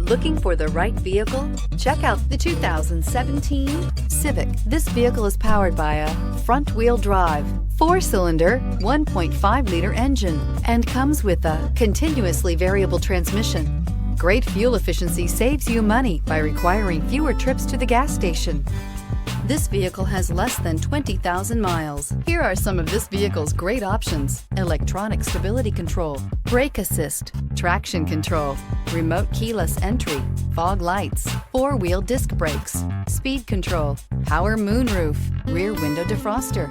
Looking for the right vehicle? Check out the 2017 Civic. This vehicle is powered by a front-wheel drive, 4-cylinder, 1.5-liter engine, and comes with a continuously variable transmission. Great fuel efficiency saves you money by requiring fewer trips to the gas station. This vehicle has less than 20,000 miles. Here are some of this vehicle's great options: electronic stability control, brake assist, traction control, remote keyless entry, fog lights, 4-wheel disc brakes, speed control, power moonroof, rear window defroster.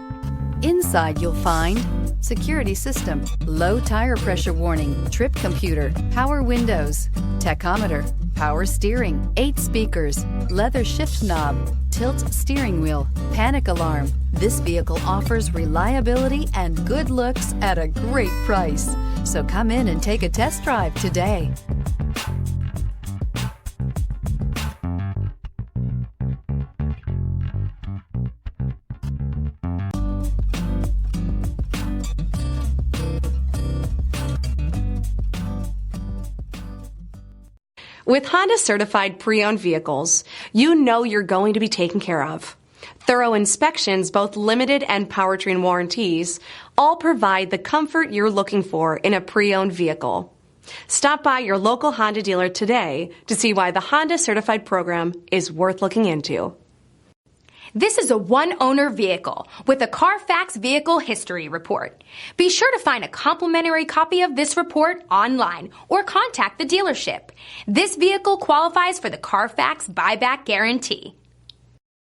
Inside you'll find security system, low tire pressure warning, trip computer, power windows, tachometer, power steering, 8 speakers, leather shift knob, tilt steering wheel, panic alarm. This vehicle offers reliability and good looks at a great price. So come in and take a test drive today. With Honda certified pre-owned vehicles, you know you're going to be taken care of. Thorough inspections, both limited and powertrain warranties, all provide the comfort you're looking for in a pre-owned vehicle. Stop by your local Honda dealer today to see why the Honda certified program is worth looking into. This is a one-owner vehicle with a Carfax Vehicle History Report. Be sure to find a complimentary copy of this report online or contact the dealership. This vehicle qualifies for the Carfax Buyback Guarantee.